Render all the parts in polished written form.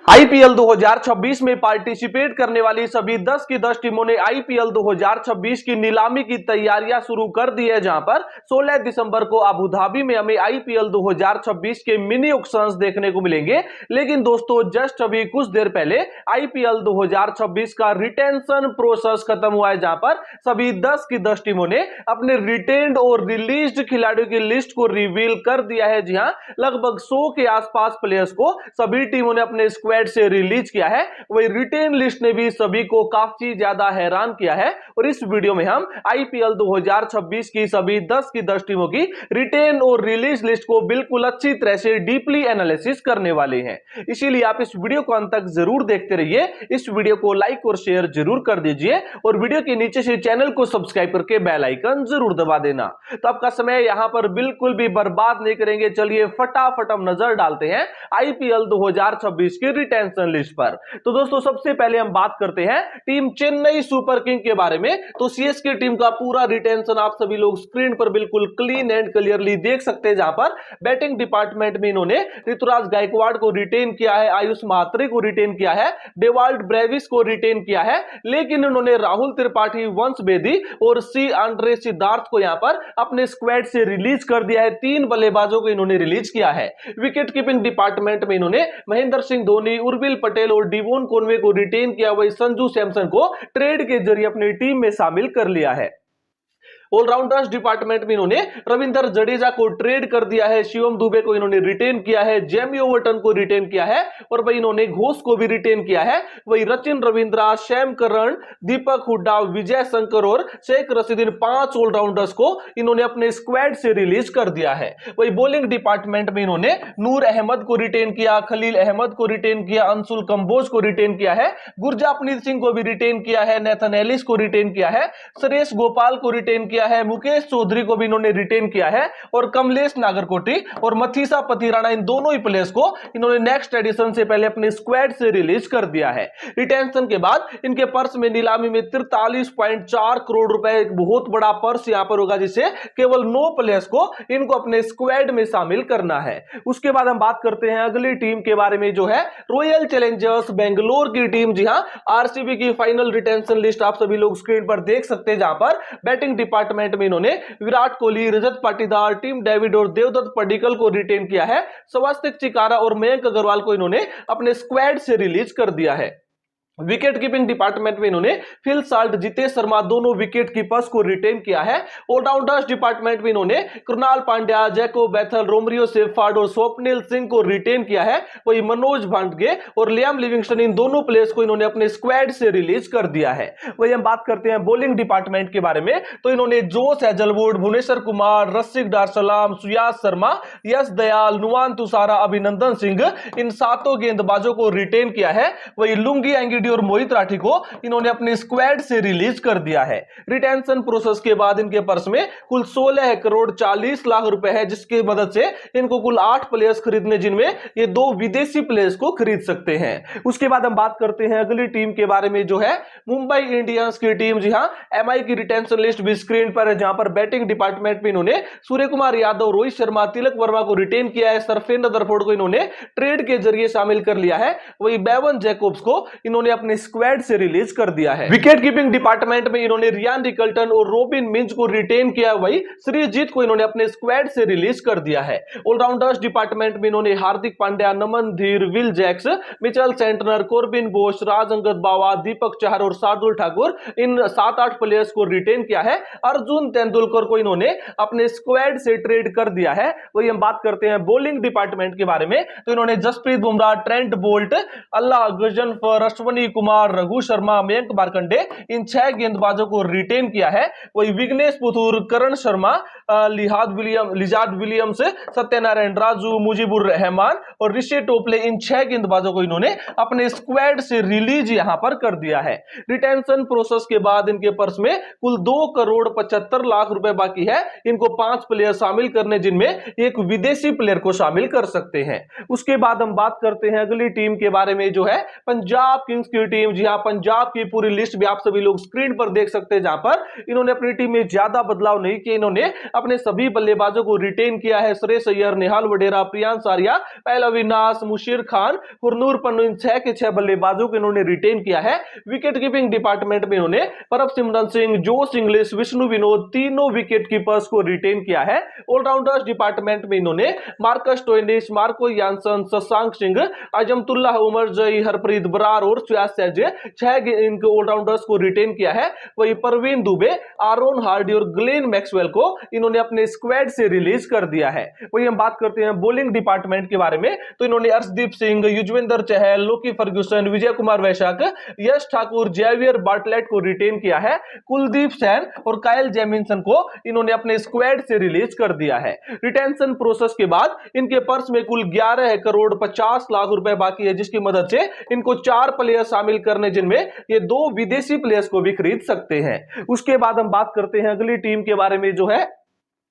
IPL 2026 में participate करने वाली सभी 10 की 10 टीमों ने आईपीएल 2026 की नीलामी की तैयारियां शुरू कर दी है, जहां पर 16 दिसंबर को अबू धाबी में हमें आईपीएल 2026 के मिनी ऑक्शंस देखने को मिलेंगे। लेकिन दोस्तों, जस्ट अभी कुछ देर पहले आईपीएल 2026 का रिटेंशन प्रोसेस खत्म हुआ है, जहां पर सभी 10 की 10 टीमों ने अपने रिटेन्ड और रिलीज्ड खिलाड़ियों की लिस्ट को रिवील कर दिया है। जी हां, लगभग 100 के आसपास प्लेयर्स को सभी टीमों ने अपने से रिलीज किया है। वही रिटेन लिस्ट ने भी सभी को काफी ज्यादा हैरान किया है और इस वीडियो में हम आईपीएल 2026 की सभी 10 की 10 टीमों की रिटेन और रिलीज लिस्ट को बिल्कुल अच्छी तरह से डीपली एनालिसिस करने वाले हैं। इसीलिए आप इस वीडियो को अंत तक जरूर देखते रहिए। इस वीडियो को लाइक और शेयर जरूर कर दीजिए और वीडियो के नीचे से चैनल को सब्सक्राइब करके बेल आइकन जरूर दबा देना। तो आपका समय यहां पर बिल्कुल भी बर्बाद नहीं करेंगे। चलिए फटाफट हम नजर डालते हैं आईपीएल 2026 की रिटेंशन लिस्ट पर। तो दोस्तों, सबसे पहले हम बात करते हैं टीम चेन्नई सुपर किंग के बारे में। तो सीएसके टीम का पूरा रिटेंशन आप सभी लोग स्क्रीन पर बिल्कुल क्लीन एंड क्लियरली देख सकते हैं, जहां पर बैटिंग डिपार्टमेंट में इन्होंने ऋतुराज गायकवाड़ को रिटेन किया है, आयुष महात्री को रिटेन किया है, डेवाल्ड ब्रेविस को रिटेन किया है, लेकिन इन्होंने राहुल त्रिपाठी, वंश बेदी और सी आंड्रे सिद्धार्थ को यहां पर अपने स्क्वाड से रिलीज कर दिया है। 3 बल्लेबाजों को इन्होंने रिलीज किया है। विकेट कीपिंग डिपार्टमेंट में इन्होंने महेंद्र सिंह धोनी, उर्विल पटेल और डिवोन कॉनवे को रिटेन किया। वही संजू सैमसन को ट्रेड के जरिए अपनी टीम में शामिल कर लिया है। ऑलराउंडर्स डिपार्टमेंट में इन्होंने रविंद्र जडेजा को ट्रेड कर दिया है, शिवम दुबे को इन्होंने रिटेन किया है, जेमी ओवर्टन को रिटेन किया है और वही इन्होंने घोष को भी रिटेन किया है। वही रचिन रविंद्रा, शैम करन, दीपक हुड्डा, विजय शंकर और शेख रशीदीन 5 ऑलराउंडर्स को इन्होंने अपने स्क्वाड से रिलीज कर दिया है। वही बॉलिंग डिपार्टमेंट में इन्होंने नूर अहमद को रिटेन किया, खलील अहमद को रिटेन किया, अंशुल कंबोज को रिटेन किया है, गुरजापनीत सिंह को भी रिटेन किया है, नेथन एलिस को रिटेन किया है, सुरेश गोपाल को रिटेन किया है, मुकेश चौधरी को भी इन्होंने रिटेन किया है और कमलेश नागरकोटी और मथीसा पतिराणा, इन दोनों ही प्लेयर्स को इन्होंने नेक्स्ट एडिशन से पहले अपने स्क्वाड से रिलीज कर दिया है। रिटेंशन के बाद इनके पर्स में नीलामी में 43.4 करोड़ रुपए, एक बहुत बड़ा पर्स यहां पर होगा, जिससे केवल 9 प्लेयर्स को इनको अपने स्क्वाड में शामिल करना है। उसके बाद हम बात करते हैं अगली टीम के बारे में, जो है रॉयल चैलेंजर्स बेंगलोर की टीम। जी हां, आरसीबी की फाइनल रिटेंशन लिस्ट आप सभी लोग स्क्रीन पर देख सकते हैं, जहां पर बैटिंग डिपार्टमेंट में इन्होंने विराट कोहली, रजत पाटीदार, टीम डेविड और देवदत्त पडिक्कल को रिटेन किया है। स्वस्तिक चिकारा और मयंक अग्रवाल को इन्होंने अपने स्क्वाड से रिलीज कर दिया है। विकेट कीपिंग डिपार्टमेंट में इन्होंने फिल साल्ट, जितेश शर्मा, दोनों विकेट कीपर्स को रिटेन किया है। ऑलराउंडर्स डिपार्टमेंट में इन्होंने Krunal Pandya, Jacob Bethell, Romario Shepherd और स्वप्निल सिंह को रिटेन किया है। वही मनोज भांडगे और लियाम लिविंगस्टन, इन दोनों प्लेयर्स को इन्होंने अपने स्क्वाड से रिलीज कर दिया है। वही हम बात करते हैं बॉलिंग डिपार्टमेंट के बारे में। तो इन्होंने जोश हेजलवुड, भुवनेश्वर कुमार, रसिक डारसलाम, सुयास शर्मा, यश दयाल, नुआन तुषारा, अभिनंदन सिंह, इन 7 गेंदबाजों को रिटेन किया है। वही लुंगी एंगिडी और मोहित राठी को इन्होंने अपने स्क्वाड से रिलीज कर दिया है। रिटेंशन प्रोसेस के बाद इनके पर्स में कुल 16 करोड़ 40 लाख रुपए है, जिसकी मदद से इनको कुल 8 प्लेयर्स खरीदने, जिनमें ये 2 विदेशी प्लेयर्स को खरीद सकते हैं। उसके बाद हम बात करते हैं अगली टीम के बारे में, जो है मुंबई इंडियंस की टीम। जी हां, एमआई की रिटेंशन लिस्ट भी स्क्रीन पर है, जहां पर बैटिंग डिपार्टमेंट में इन्होंने सूर्य कुमार यादव, रोहित शर्मा, तिलक वर्मा को रिटेन किया है। सरफेंद्र रदरफोर्ड को इन्होंने ट्रेड के जरिए शामिल कर लिया है। वही बेवन जैकोब्स को इन्होंने अपने स्क्वाड से रिलीज कर दिया है। विकेट कीपिंग डिपार्टमेंट में इन्होंने रियान रिकल्टन और रॉबिन मिंज को रिटेन किया। वही श्रीजीत को इन्होंने अपने स्क्वाड से रिलीज कर दिया है। ऑलराउंडर्स डिपार्टमेंट में इन्होंने हार्दिक Pandya, Naman Dhir, Will Jacks, Mitchell Santner, Corbin Bosch, Raj Angad Bawa, Deepak Chahar और शार्दुल ठाकुर, इन 7-8 प्लेयर्स को रिटेन किया है। अर्जुन तेंदुलकर को इन्होंने अपने स्क्वाड से ट्रेड कर दिया है। वही हम बात करते हैं बॉलिंग डिपार्टमेंट के बारे में। तो इन्होंने जसप्रीत बुमराह, ट्रेंट बोल्ट, अल्लाह गजनफर, अश्वनी कुमार, रघु शर्मा, मयंक मार्कंडे, इन 6 गेंदबाजों को रिटेन किया है। वही विघ्नेश पुथुर, करण शर्मा, लिजार्ड विलियम्स, सत्यनारायण राजू, मुजीबुर रहमान और ऋषि टोपले, इन 6 गेंदबाजों को इन्होंने अपने स्क्वाड से रिलीज यहां पर कर दिया है। रिटेंशन प्रोसेस के बाद इनके पर्स में कुल 2 करोड़ 75 लाख रुपए बाकी है। इनको 5 प्लेयर शामिल करने, जिनमें एक विदेशी प्लेयर को शामिल कर सकते हैं। उसके बाद हम बात करते हैं अगली टीम के बारे में, जो है पंजाब किंग्स की टीम, जी हां, पंजाब की पूरी लिस्ट भी आप सभी लोग स्क्रीन पर देख सकते हैं, जहां पर इन्होंने अपनी टीम में ज्यादा बदलाव नहीं किए। इन्होंने अपने सभी बल्लेबाजों को रिटेन किया है। श्रेयस अय्यर, निहाल वडेरा, प्रियांश आर्या, पहलवी नास, मुशीर खान, हुरनूर पन्नू, इन 6 के 6 बल्लेबाजों को इन्होंने रिटेन किया है। विकेट कीपिंग डिपार्टमेंट में इन्होंने परमसिमरन सिंह, जोश इंग्लिश, विष्णु विनोद, तीनों विकेट कीपर्स को रिटेन किया है। ऑलराउंडर्स डिपार्टमेंट में इन्होंने Marcus Stoinis, Marco Jansen, Shashank Singh, Azmatullah Omarzai, Harpreet Brar और सुयाज सैजे, 6 इनके ऑलराउंडर्स को रिटेन किया है। वही परवीन दुबे, आरोन हार्डी और ग्लेन मैक्सवेल को इन्होंने अपने स्क्वाड से रिलीज कर दिया है। वही हम बात करते हैं बॉलिंग डिपार्टमेंट के बारे में, तो इन्होंने अर्शदीप सिंह, युजवेंद्र चहल, लोकी फर्ग्यूसन, विजय कुमार वैशाख, यश ठाकुर, जेवियर बार्टलेट को रिटेन किया है। कुलदीप सेन और कायल जेमिसन को इन्होंने अपने स्क्वाड से रिलीज कर दिया है। रिटेंशन प्रोसेस के बाद इनके पर्स में कुल 11 करोड़ 50 लाख रुपए बाकी है, जिसकी मदद से इनको 4 प्लेयर शामिल करने, जिनमें ये 2 विदेशी प्लेयर्स को भी खरीद सकते हैं। उसके बाद हम बात करते हैं अगली टीम के बारे में, जो है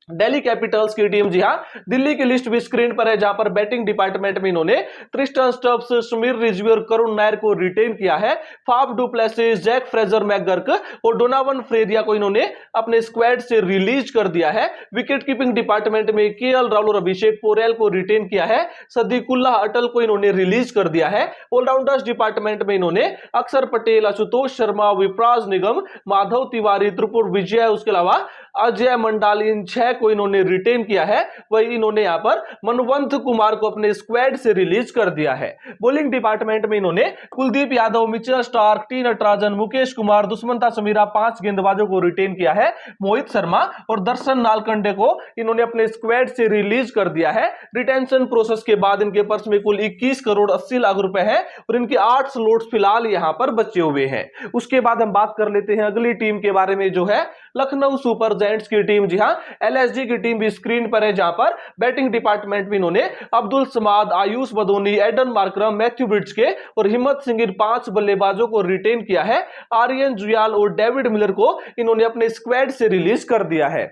दिल्ली कैपिटल्स की टीम। जी हां, दिल्ली की लिस्ट भी स्क्रीन पर है, जहां पर बैटिंग डिपार्टमेंट में इन्होंने ट्रिस्टन स्टब्स, समीर रिजवी और करुण नायर को रिटेन किया है। Faf du Plessis, Jake Fraser McGurk और डोनावन फ्रेरिया को इन्होंने अपने स्क्वाड से रिलीज कर दिया है। विकेट कीपिंग डिपार्टमेंट में केएल राहुल और अभिषेक पोरेल को रिटेन किया है। सदीकुल्लाह अटल को इन्होंने रिलीज कर दिया है। ऑलराउंडर्स डिपार्टमेंट में इन्होंने अक्षर पटेल, आशुतोष शर्मा, विप्राज निगम, माधव तिवारी, त्रिपुर विजय, उसके अलावा अजय मंडाली, इन 6 को इन्होंने रिटेन किया है। वही इन्होंने यहां पर मनवंत कुमार को अपने स्क्वाड से रिलीज कर दिया है। बॉलिंग डिपार्टमेंट में इन्होंने Kuldeep Yadav, Mitchell Starc, T Natarajan, Mukesh Kumar, Dushmantha Chameera, 5 गेंदबाजों को रिटेन किया है। मोहित शर्मा और दर्शन नालकंडे को इन्होंने अपने स्क्वाड से रिलीज कर दिया है। रिटेंशन प्रोसेस के बाद इनके पर्स में कुल 21 करोड़ 80 लाख रुपए है और इनके 8 स्लॉट्स फिलहाल यहां पर बचे हुए हैं। उसके बाद हम बात कर लेते हैं अगली टीम के बारे में, जो है लखनऊ सुपर जायंट्स की टीम। जी हां, एलएसजी की टीम भी स्क्रीन पर है, जहां पर बैटिंग डिपार्टमेंट में इन्होंने Abdul Samad, Ayush Badoni, Aiden Markram, Matthew Breetzke के और हिम्मत सिंह, इन 5 बल्लेबाजों को रिटेन किया है। आर्यन जुयाल और डेविड मिलर को इन्होंने अपने स्क्वाड से रिलीज कर दिया है।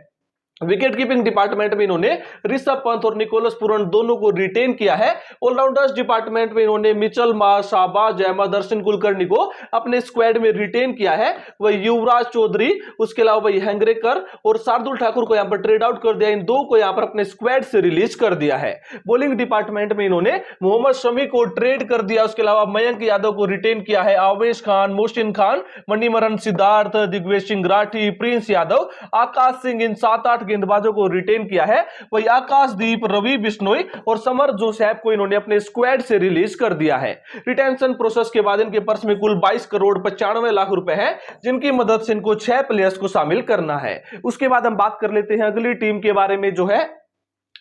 विकेट कीपिंग डिपार्टमेंट में इन्होंने ऋषभ पंत और निकोलस पुरन दोनों को रिटेन किया है। ऑलराउंडर्स डिपार्टमेंट में इन्होंने मिचेल मार्श, शाहबाज अहमद, दर्शन कुलकर्णी को अपने स्क्वाड में रिटेन किया है। वही युवराज चौधरी, उसके अलावा वही हेंगरेकर और शार्दुल ठाकुर को यहां पर ट्रेड आउट कर दिया। इन 2 को यहां पर अपने स्क्वाड से रिलीज कर दिया है। बॉलिंग डिपार्टमेंट में इन्होंने मोहम्मद शमी को ट्रेड कर दिया, उसके अलावा मयंक यादव को रिटेन किया है। आवेश खान, मोहसिन खान, मणिमरन सिद्धार्थ, दिग्विजय सिंह राठी, प्रिंस यादव, आकाश सिंह, इन 7-8 गेंदबाजों को रिटेन किया है। वही आकाशदीप, रवि बिश्नोई और समर जोसेफ को इन्होंने अपने स्क्वाड से रिलीज कर दिया है। रिटेंशन प्रोसेस के बाद इनके पर्स में कुल 22 करोड़ 95 लाख रुपए है, जिनकी मदद से इनको 6 प्लेयर्स को शामिल करना है। उसके बाद हम बात कर लेते हैं अगली टीम के बारे में, जो है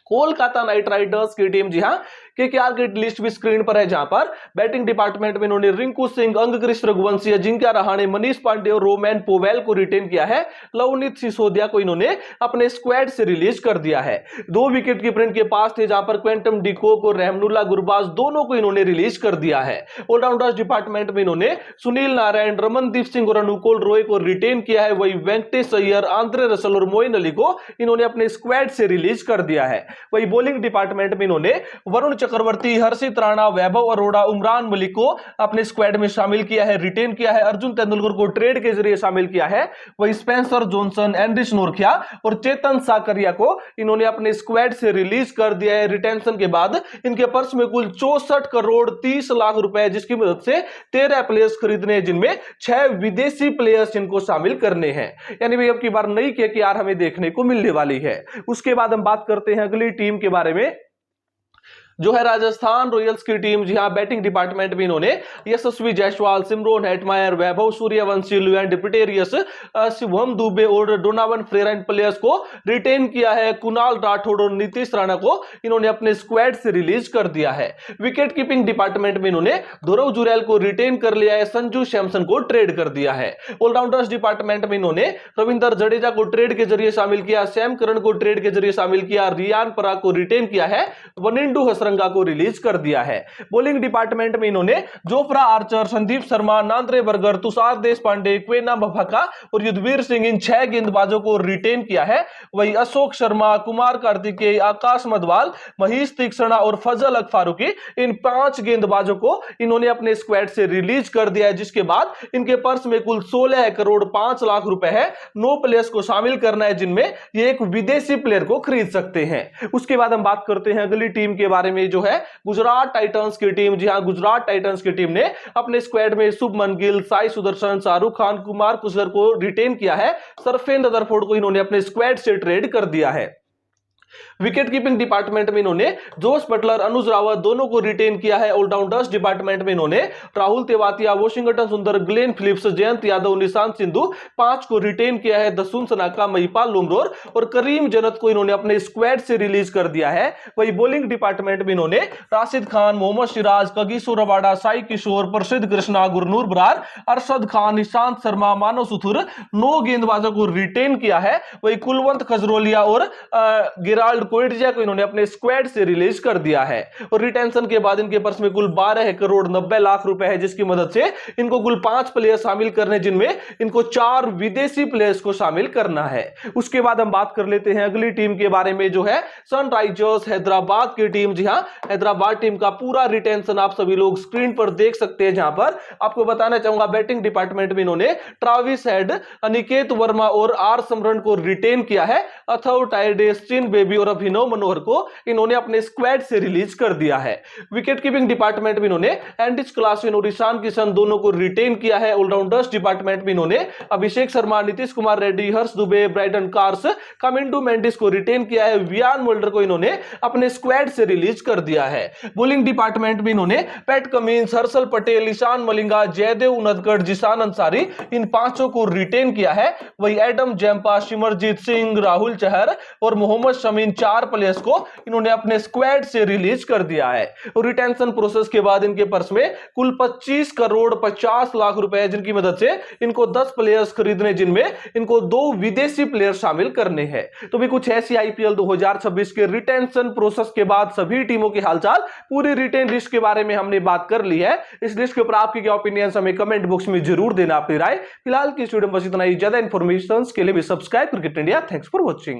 कोलकाता नाइट राइडर्स की टीम। जी हां, केकेआर की लिस्ट भी स्क्रीन पर है, जहां पर बैटिंग डिपार्टमेंट में इन्होंने रिंकू सिंह, अंगक्रिश रघुवंशी, अजिंक्य रहाणे, मनीष पांडे और रोमैन पोवेल को रिटेन किया है। लवनीत सिसोदिया को इन्होंने अपने स्क्वाड से रिलीज कर दिया है। 2 विकेट कीपर इनके पास थे, जहां पर क्वेंटम डिकोक और रहमनुल्लाह गुरबाज दोनों को इन्होंने रिलीज कर दिया है। ऑलराउंडर्स डिपार्टमेंट में इन्होंने सुनील नारायण, रमनदीप सिंह और अनुकूल रॉय को रिटेन किया है। वही वेंकटेश अय्यर, आंद्रे रसल और मोइन अली को इन्होंने अपने स्क्वाड से रिलीज कर दिया है। वही बॉलिंग डिपार्टमेंट में इन्होंने वरुण चक्रवर्ती, हर्षित राणा, वैभव अरोड़ा, उमरान मलिक को अपने स्क्वाड में शामिल किया है, रिटेन किया है। अर्जुन तेंदुलकर को ट्रेड के जरिए शामिल किया है। वही स्पेंसर जॉनसन, एंड्रिस नोरखिया और चेतन साकरिया को इन्होंने अपने स्क्वाड से रिलीज कर दिया है। रिटेंशन के बाद इनके पर्स में कुल 64 करोड़ 30 लाख रुपए, जिसकी मदद से 13 प्लेयर्स खरीदने हैं, जिनमें 6 विदेशी प्लेयर्स इनको शामिल करने हैं। यानी भाई अब की बार नई केकेआर हमें देखने को मिलने वाली है। उसके बाद हम बात करते हैं अगली टीम के बारे में, जो है राजस्थान रॉयल्स की टीम। जी हां, बैटिंग डिपार्टमेंट में इन्होंने यशस्वी जायसवाल, सिमरोन हेटमायर, वैभव सूर्यवंशी, लुएन डिप्टेरियस, शिवम दुबे और डोनावन फ्रेरा प्लेयर्स को रिटेन किया है। कुणाल राठौड़ और नीतीश राणा को इन्होंने अपने स्क्वाड से रिलीज कर दिया है। विकेट कीपिंग डिपार्टमेंट में इन्होंने ध्रुव जुरैल को रिटेन कर लिया है, संजू सैमसन को ट्रेड कर दिया है। ऑलराउंडर्स डिपार्टमेंट में इन्होंने रविंदर जडेजा को ट्रेड के जरिए शामिल किया, सैम करन को ट्रेड के जरिए शामिल किया, रियान पराग को रिटेन किया है, वनिंडू हसरंग चतुरंगा को रिलीज कर दिया है। बॉलिंग डिपार्टमेंट में इन्होंने Jofra Archer, Sandeep Sharma, Nandre Burger, Tushar Deshpande, Kwena Maphaka और युद्धवीर सिंह इन 6 गेंदबाजों को रिटेन किया है। वही अशोक शर्मा, कुमार कार्तिकेय, आकाश मधवाल, महीश तीक्ष्णा और फजल अक फारूकी इन 5 गेंदबाजों को इन्होंने अपने स्क्वाड से रिलीज कर दिया है, जिसके बाद इनके पर्स में कुल 16 करोड़ 5 लाख रुपए है। 9 प्लेयर्स को शामिल करना है, जिनमें ये एक विदेशी प्लेयर को खरीद सकते हैं। उसके बाद हम बात करते हैं अगली टीम के बारे में, जो है गुजरात टाइटंस की टीम। जी हां, गुजरात टाइटंस की टीम ने अपने स्क्वाड में शुभमन गिल, साई सुदर्शन, शाहरुख खान, कुमार कुशर को रिटेन किया है। सरफेन रदरफोर्ड को इन्होंने अपने स्क्वाड से ट्रेड कर दिया है। विकेट कीपिंग डिपार्टमेंट में इन्होंने जोश बटलर, अनुज रावत दोनों को रिटेन किया है। ऑलराउंडर्स डिपार्टमेंट में इन्होंने राहुल तेवातिया, वॉशिंगटन सुंदर, ग्लेन फिलिप्स, जयंत यादव, निशांत सिंधु 5 को रिटेन किया है। दसुन सनाका, महिपाल लुमरोर और करीम जन्नत को इन्होंने अपने स्क्वाड से रिलीज कर दिया है। वही बॉलिंग डिपार्टमेंट में इन्होंने राशिद खान, मोहम्मद सिराज, कगिसो रबाडा, साई किशोर, प्रसिद्ध कृष्णा, गुरनूर बरार, अरशद खान, निशांत शर्मा, मानव सुथुर 9 गेंदबाजों को रिटेन किया है। वही कुलवंत खजरोलिया और गेराल्ड कोइटजिया को इन्होंने अपने स्क्वाड से रिलीज कर दिया है। और रिटेंशन के बाद इनके पर्स में कुल 12 करोड़ 90 लाख रुपए है, जिसकी मदद से इनको कुल 5 प्लेयर शामिल करने, जिनमें इनको 4 विदेशी प्लेयर्स को शामिल करना है। उसके बाद हम बात कर लेते हैं अगली टीम के बारे में, जो है सनराइजर्स हैदराबाद की टीम। जी हां, हैदराबाद टीम का पूरा रिटेंशन आप सभी लोग स्क्रीन पर देख सकते हैं। जहां पर आपको बताना चाहूंगा, बैटिंग डिपार्टमेंट में इन्होंने ट्राविस हेड, अनिकेत वर्मा और आर समरन को रिटेन किया है। अथव टाइडे, स्टिन बेबी और अभिनव मनोहर को इन्होंने अपने स्क्वाड से रिलीज कर दिया है। विकेट कीपिंग डिपार्टमेंट में इन्होंने एंडिस क्लासन और ईशान किशन दोनों को रिटेन किया है। ऑलराउंडर्स डिपार्टमेंट में इन्होंने अभिषेक शर्मा, नीतीश कुमार रेड्डी, हर्ष दुबे, ब्राइडन कार्स, कमिंडू मेंडिस को रिटेन किया है। वियान मोल्डर को इन्होंने अपने स्क्वाड से रिलीज कर दिया है। बॉलिंग डिपार्टमेंट में इन्होंने पैट कमिंस, हर्षल पटेल, ईशान मलिंगा, जयदेव उनदकड़, जिशान अंसारी इन 5 को रिटेन किया है। वही एडम जैम्पा, सिमरजीत सिंह, राहुल चहर और मोहम्मद शमीन 4 प्लेयर्स को इन्होंने अपने स्क्वाड से रिलीज कर दिया है। और रिटेंशन प्रोसेस के बाद इनके पर्स में कुल 25 करोड़ 50 लाख रुपए है, जिनकी मदद से इनको 10 प्लेयर्स खरीदने, जिनमें इनको 2 विदेशी प्लेयर शामिल करने हैं। तो भी कुछ ऐसी आईपीएल 2026 के रिटेंशन प्रोसेस के बाद सभी टीमों की हालचाल, पूरी रिटेन लिस्ट के बारे में हमने बात कर ली है। इस लिस्ट के ऊपर आपकी क्या ओपिनियन, हमें कमेंट बॉक्स में जरूर देना अपनी राय। फिलहाल की वीडियो में बस इतना ही। ज्यादा इंफॉर्मेशन के लिए भी subscribe cricket India. Thanks for watching.